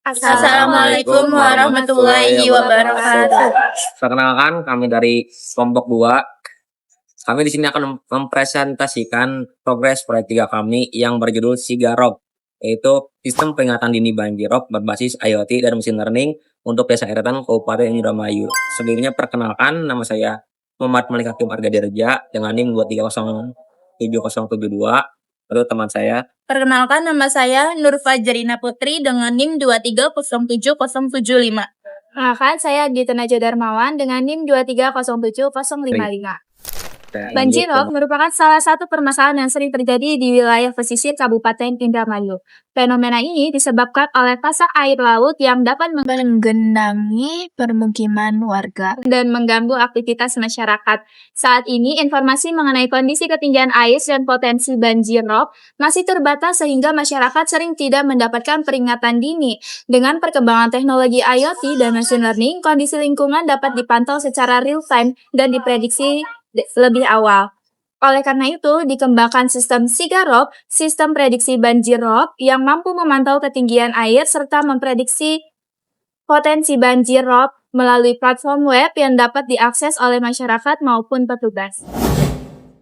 Assalamualaikum warahmatullahi wabarakatuh. Perkenalkan, kami dari kelompok 2. Kami di sini akan mempresentasikan progres proyek 3 kami yang berjudul Sigarop, yaitu sistem peringatan dini banjirop berbasis IoT dan machine learning untuk Desa Eretan Kabupaten Indramayu. Sebelumnya perkenalkan, nama saya Muhammad Malik Hakim Argadirja dengan NIM 2307072. Lalu teman saya, Perkenalkan, nama saya Nur Fajrina Putri dengan NIM 2307075. Perkenalkan, saya Gita Najwa Darmawan dengan NIM 2307055. Banjirop merupakan salah satu permasalahan yang sering terjadi di wilayah pesisir Kabupaten Indramayu. Fenomena ini disebabkan oleh pasang air laut yang dapat menggenangi permukiman warga dan mengganggu aktivitas masyarakat. Saat ini, informasi mengenai kondisi ketinggian air dan potensi banjirop masih terbatas sehingga masyarakat sering tidak mendapatkan peringatan dini. Dengan perkembangan teknologi IoT dan machine learning, kondisi lingkungan dapat dipantau secara real-time dan diprediksi lebih awal. Oleh karena itu, dikembangkan sistem Sigarop, sistem prediksi banjirop yang mampu memantau ketinggian air serta memprediksi potensi banjirop melalui platform web yang dapat diakses oleh masyarakat maupun petugas.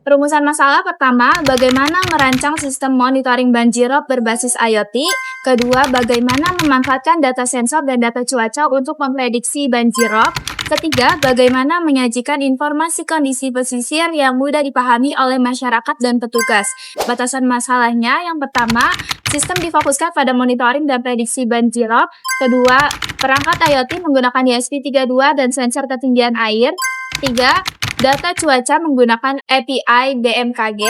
Rumusan masalah pertama, bagaimana merancang sistem monitoring banjirop berbasis IoT. Kedua, bagaimana memanfaatkan data sensor dan data cuaca untuk memprediksi banjirop. Ketiga, bagaimana menyajikan informasi kondisi pesisir yang mudah dipahami oleh masyarakat dan petugas. Batasan masalahnya, yang pertama, sistem difokuskan pada monitoring dan prediksi banjirop. Kedua, perangkat IoT menggunakan ESP32 dan sensor ketinggian air. Tiga, data cuaca menggunakan API BMKG.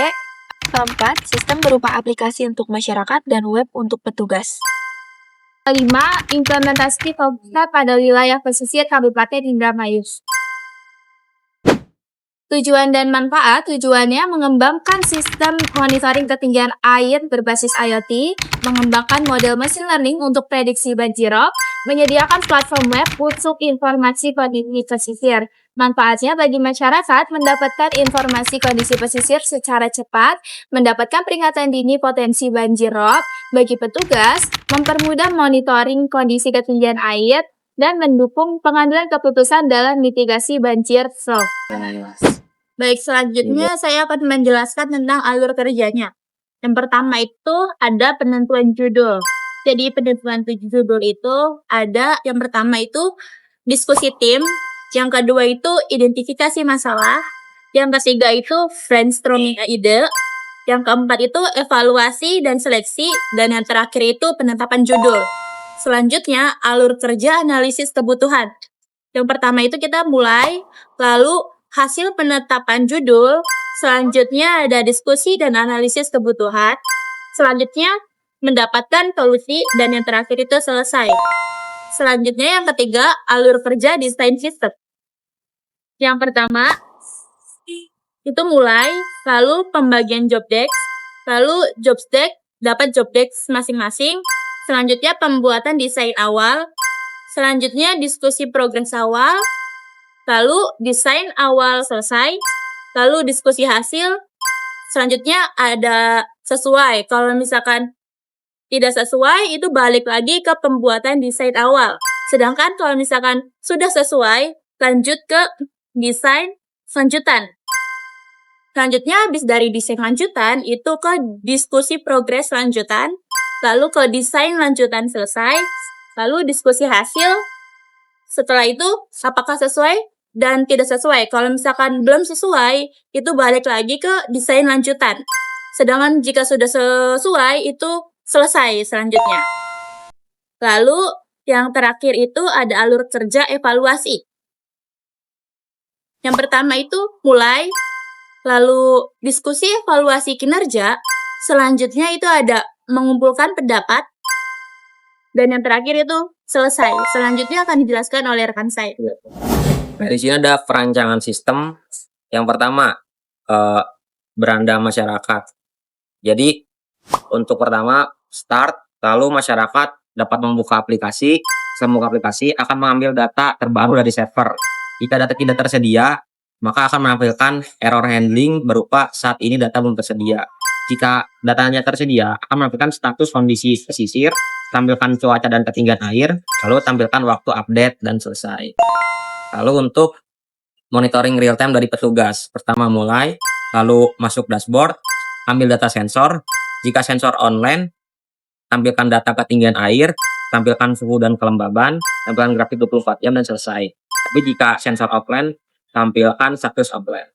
Keempat, sistem berupa aplikasi untuk masyarakat dan web untuk petugas. Kelima, implementasi fokusnya pada wilayah pesisir Kabupaten Indramayu. Tujuan dan manfaat, tujuannya mengembangkan sistem monitoring ketinggian air berbasis IoT, mengembangkan model machine learning untuk prediksi banjirop, menyediakan platform web untuk informasi kondisi pesisir. Manfaatnya bagi masyarakat mendapatkan informasi kondisi pesisir secara cepat, mendapatkan peringatan dini potensi banjirop, bagi petugas, mempermudah monitoring kondisi ketinggian air, dan mendukung pengambilan keputusan dalam mitigasi banjir rob. Baik, selanjutnya saya akan menjelaskan tentang alur kerjanya. Yang pertama itu ada penentuan judul. Jadi penentuan judul itu ada, yang pertama itu diskusi tim, yang kedua itu identifikasi masalah, yang ketiga itu brainstorming ide, yang keempat itu evaluasi dan seleksi, dan yang terakhir itu penetapan judul. Selanjutnya alur kerja analisis kebutuhan. Yang pertama itu kita mulai, lalu hasil penetapan judul, selanjutnya ada diskusi dan analisis kebutuhan, selanjutnya mendapatkan solusi, dan yang terakhir itu selesai. Selanjutnya yang ketiga, alur kerja desain sistem. Yang pertama, itu mulai, lalu pembagian job desk, lalu job desk, dapat job desk masing-masing, selanjutnya pembuatan desain awal, selanjutnya diskusi progres awal, lalu desain awal selesai, lalu diskusi hasil, selanjutnya ada sesuai. Kalau misalkan tidak sesuai, itu balik lagi ke pembuatan desain awal. Sedangkan kalau misalkan sudah sesuai, lanjut ke desain lanjutan. Selanjutnya, habis dari desain lanjutan, itu ke diskusi progres lanjutan, lalu ke desain lanjutan selesai, lalu diskusi hasil. Setelah itu, apakah sesuai dan tidak sesuai. Kalau misalkan belum sesuai, itu balik lagi ke desain lanjutan. Sedangkan jika sudah sesuai, itu selesai selanjutnya. Lalu, yang terakhir itu ada alur kerja evaluasi. Yang pertama itu mulai, lalu diskusi evaluasi kinerja, selanjutnya itu ada mengumpulkan pendapat, dan yang terakhir itu selesai. Selanjutnya akan dijelaskan oleh rekan saya. Nah, di sini ada perancangan sistem. Yang pertama, beranda masyarakat. Jadi, untuk pertama, start, lalu masyarakat dapat membuka aplikasi. Setelah membuka aplikasi, akan mengambil data terbaru dari server. Jika data tidak tersedia, maka akan menampilkan error handling berupa saat ini data belum tersedia. Jika datanya tersedia, akan menampilkan status kondisi pesisir. tampilkan cuaca dan ketinggian air, lalu tampilkan waktu update dan selesai. Lalu untuk monitoring real time dari petugas, pertama mulai, lalu masuk dashboard, ambil data sensor. Jika sensor online, tampilkan data ketinggian air, tampilkan suhu dan kelembaban, tampilkan grafik 24 jam dan selesai. Tapi jika sensor offline, tampilkan status offline.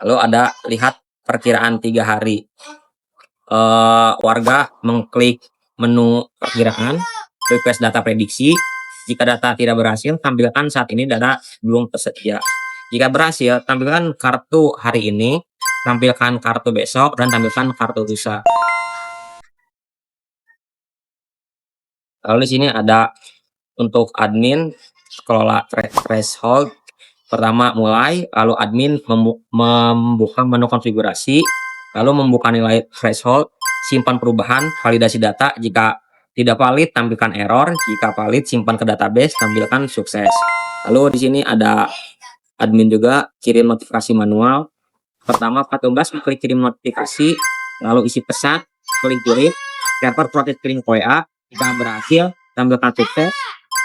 Lalu ada lihat perkiraan 3 hari. Warga mengklik menu perkiraan, request data prediksi. Jika data tidak berhasil, tampilkan saat ini data belum tersedia. Jika berhasil, tampilkan kartu hari ini, tampilkan kartu besok, dan tampilkan kartu lusa. Lalu di sini ada untuk admin, kelola threshold. Pertama mulai, lalu admin membuka menu konfigurasi, lalu membuka nilai threshold, simpan perubahan, validasi data. Jika tidak valid, tampilkan error. Jika valid, simpan ke database, tampilkan sukses. Lalu di sini ada admin juga, kirim notifikasi manual. Pertama, petugas klik kirim notifikasi, lalu isi pesan, klik kirim, server proses kirim ke WA. Jika berhasil, tampilkan sukses.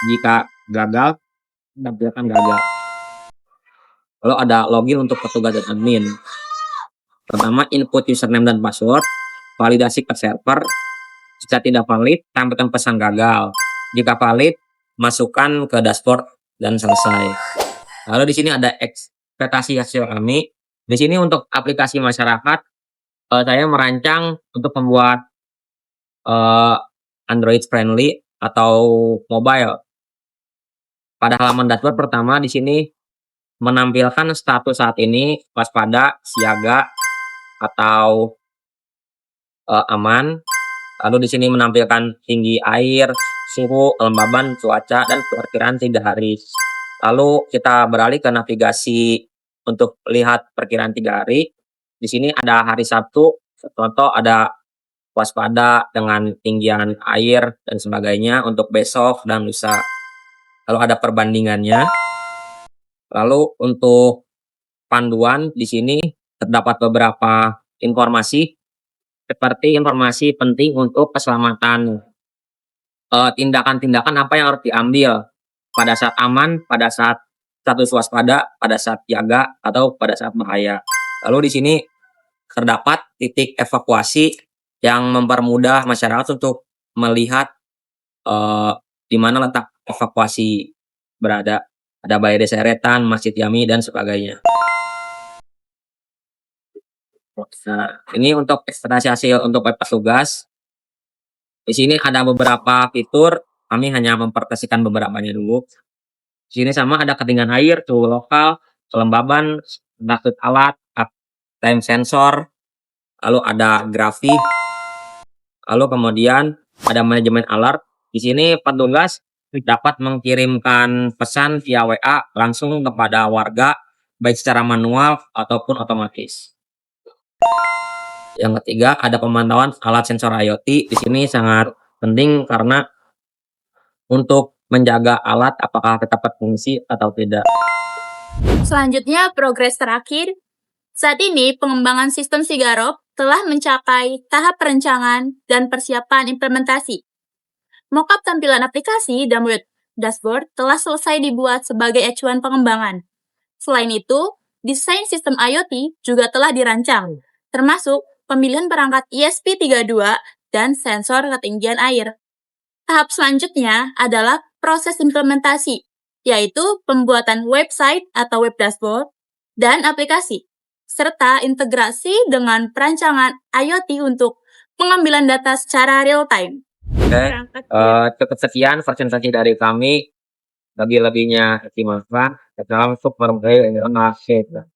Jika gagal, tampilkan gagal. Lalu ada login untuk petugas dan admin. Pertama, input username dan password, validasi ke server. Jika tidak valid, tampilkan pesan gagal. Jika valid, masukkan ke dashboard dan selesai. Lalu di sini ada ekspektasi hasil kami. Di sini untuk aplikasi masyarakat, saya merancang untuk membuat Android friendly atau mobile. Pada halaman dashboard pertama di sini menampilkan status saat ini waspada, siaga, atau aman. Lalu di sini menampilkan tinggi air, suhu, kelembaban, cuaca, dan perkiraan 3 hari. Lalu kita beralih ke navigasi untuk lihat perkiraan 3 hari. Di sini ada hari Sabtu, contoh ada waspada dengan tinggian air dan sebagainya untuk besok dan lusa. Lalu ada perbandingannya. Lalu untuk panduan di sini terdapat beberapa informasi seperti informasi penting untuk keselamatan, tindakan-tindakan apa yang harus diambil pada saat aman, pada saat status waspada, pada saat siaga, atau pada saat bahaya. Lalu di sini terdapat titik evakuasi yang mempermudah masyarakat untuk melihat di mana letak evakuasi berada. Ada Balai Desa Eretan, Masjid Jami, dan sebagainya. Nah, ini untuk ekspektasi hasil untuk web petugas. Di sini ada beberapa fitur, kami hanya mempresentasikan beberapanya dulu. Di sini sama ada ketinggian air, suhu lokal, kelembaban, status alat, time sensor, lalu ada grafik, lalu kemudian ada manajemen alert. Di sini petugas dapat mengirimkan pesan via WA langsung kepada warga, baik secara manual ataupun otomatis. Yang ketiga, ada pemantauan alat sensor IoT. Di sini sangat penting karena untuk menjaga alat apakah tetap berfungsi atau tidak. Selanjutnya, progres terakhir. Saat ini, pengembangan sistem Sigarop telah mencapai tahap perencanaan dan persiapan implementasi. Mockup tampilan aplikasi dan web dashboard telah selesai dibuat sebagai acuan pengembangan. Selain itu, desain sistem IoT juga telah dirancang, termasuk pemilihan perangkat ESP32 dan sensor ketinggian air. Tahap selanjutnya adalah proses implementasi, yaitu pembuatan website atau web dashboard dan aplikasi, serta integrasi dengan perancangan IoT untuk pengambilan data secara real-time. Oke, cukup sekian presentasi dari kami. Lebih-lebihnya dimaafkan. Assalamualaikum warahmatullahi wabarakatuh.